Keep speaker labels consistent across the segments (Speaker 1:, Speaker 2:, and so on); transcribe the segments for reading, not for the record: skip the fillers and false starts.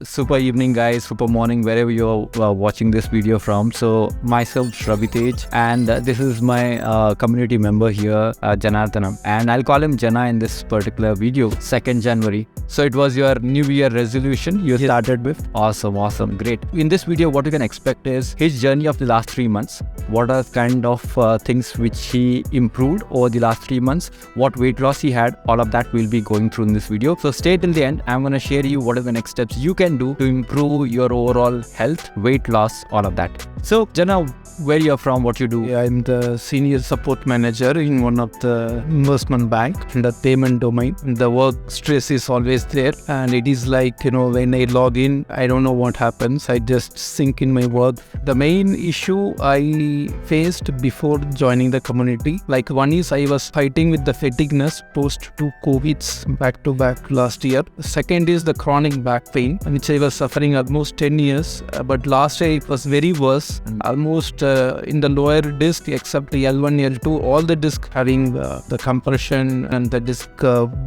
Speaker 1: super evening guys, super morning, wherever you're watching this video from. So myself Ravitej, and this is my community member here, Janardhanam, and I'll call him Jana in this particular video. 2nd January. So it was your New Year resolution you started with. Awesome, great. In this video, what you can expect is his journey of the last 3 months. What are kind of things which he improved over the last 3 months, what weight loss he had, all of that we'll be going through in this video. So stay till the end. I'm going to share you what are the next steps you can do to improve your overall health, weight loss, all of that. So Jana, where you're from, what you do?
Speaker 2: Yeah, I'm the senior support manager in one of the investment bank in the payment domain. The work stress is always there, and it is like, when I log in, I don't know what happens. I just sink in my work. The main issue I faced before joining the community, like one is I was fighting with the fatigueness post 2 COVIDs back to back last year. Second is the chronic back pain, which I was suffering almost 10 years. But last year it was very worse, almost in the lower disc except the L1, L2, all the disc having the compression and the disc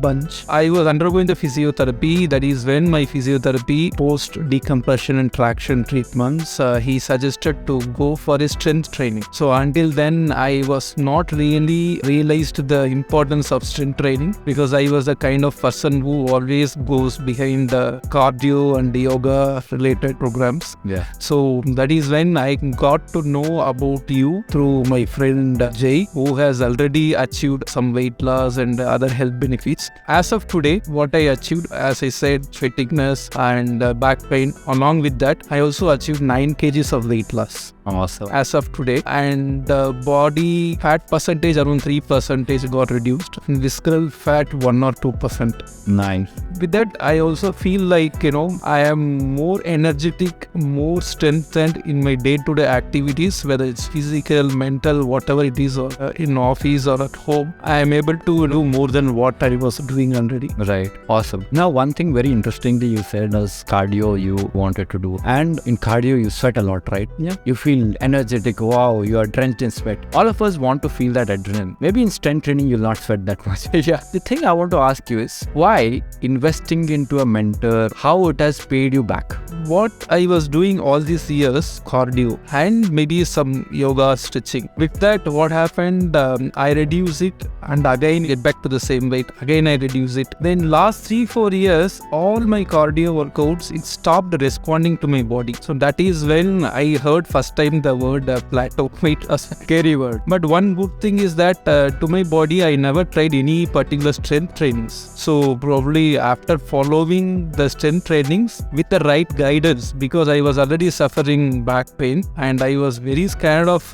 Speaker 2: bunch. I was undergoing the physiotherapy. That is when my physiotherapy post decompression and traction treatments, he suggested to go for a strength training. So until then I was not really realized the importance of strength training, because I was the kind of person who always goes behind the cardio and yoga related programs.
Speaker 1: Yeah.
Speaker 2: So that is when I got to know about you through my friend Jay, who has already achieved some weight loss and other health benefits. As of today, what I achieved, as I said, fatigueness and back pain. Along with that, I also achieved 9 kgs of weight loss.
Speaker 1: Awesome.
Speaker 2: As of today, and body fat percentage around 3% got reduced, and visceral fat 1 or 2%.
Speaker 1: Nice.
Speaker 2: With that, I also feel like I am more energetic, more strengthened in my day-to-day activities, whether it's physical, mental, whatever it is, or in office or at home. I am able to do more than what I was doing already.
Speaker 1: Right. Awesome. Now, one thing very interestingly you said is cardio you wanted to do, and in cardio you sweat a lot, right?
Speaker 2: Yeah.
Speaker 1: You feel energetic. Wow, you are drenched in sweat. All of us want to feel that adrenaline. Maybe in strength training you'll not sweat that much.
Speaker 2: Yeah.
Speaker 1: The thing I want to ask you is, why investing into a mentor, how it has paid you back?
Speaker 2: What I was doing all these years, cardio and maybe some yoga, stretching. With that, what happened, I reduce it and again get back to the same weight. Again I reduce it. Then last 3-4 years, all my cardio workouts, it stopped responding to my body. So that is when I heard first time the word plateau. Weight loss, scary word. But one good thing is that to my body, I never tried any particular strength trainings. So probably after following the strength trainings with the right guidance, because I was already suffering back pain and I was very scared of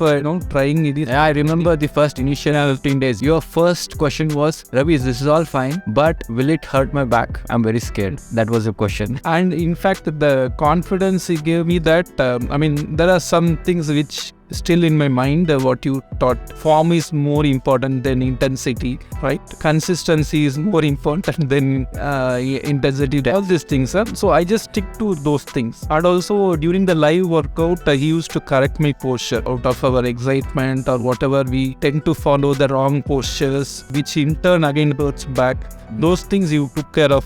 Speaker 2: trying it.
Speaker 1: Yeah, I remember the first initial 15 days. Your first question was, Ravi, this is all fine, but will it hurt my back? I'm very scared. That was your question.
Speaker 2: And in fact, the confidence it gave me that, there are some things which still in my mind, what you taught. Form is more important than intensity, right? Consistency is more important than intensity. All these things. So I just stick to those things. And also during the live workout, he used to correct my posture out of our excitement or whatever. We tend to follow the wrong postures, which in turn again hurts back. Those things you took care of,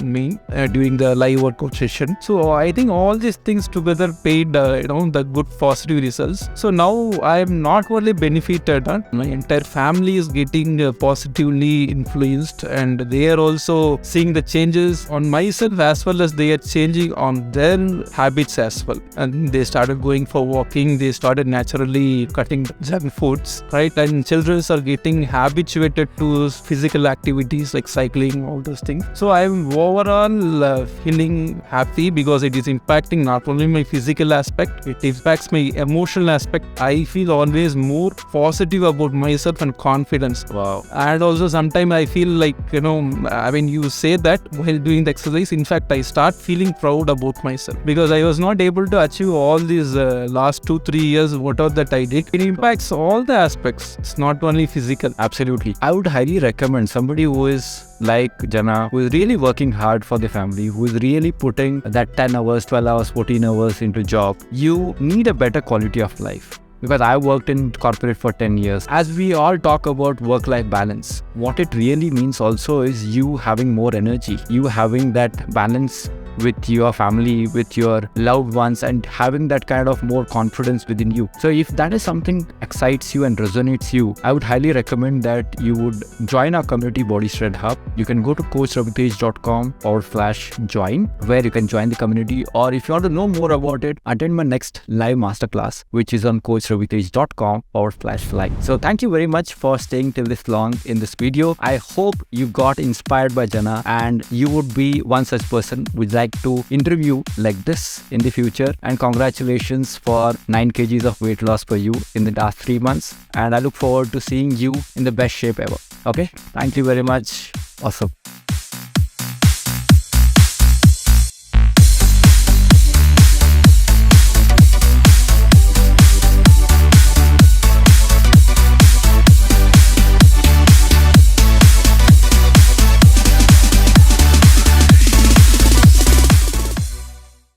Speaker 2: me during the live workout session. So I think all these things together paid, the good positive results. So now I am not only benefited, my entire family is getting positively influenced, and they are also seeing the changes on myself as well as they are changing on their habits as well. And they started going for walking. They started naturally cutting junk foods, right? And children are getting habituated to physical activities like cycling, all those things. So I'm overall feeling happy because it is impacting not only my physical aspect, it impacts my emotional aspect. I feel always more positive about myself and confidence.
Speaker 1: Wow.
Speaker 2: And also sometimes I feel like, you say that while doing the exercise, in fact, I start feeling proud about myself because I was not able to achieve all these last 2-3 years, whatever that I did. It impacts all the aspects. It's not only physical.
Speaker 1: Absolutely. I would highly recommend somebody who is like Jana, who is really working hard for the family, who is really putting that 10 hours, 12 hours, 14 hours into job. You need a better quality of life. Because I worked in corporate for 10 years. As we all talk about work-life balance, what it really means also is you having more energy, you having that balance with your family, with your loved ones, and having that kind of more confidence within you. So if that is something excites you and resonates you, I would highly recommend that you would join our community Body Shred Hub. You can go to coachravitej.com/join, where you can join the community, or if you want to know more about it, attend my next live masterclass, which is on coachravitej.com/live. So thank you very much for staying till this long in this video. I hope you got inspired by Jana, and you would be one such person who would like to interview like this in the future. And congratulations for 9 kgs of weight loss for you in the last 3 months. And I look forward to seeing you in the best shape ever. Okay, thank you very much. Awesome.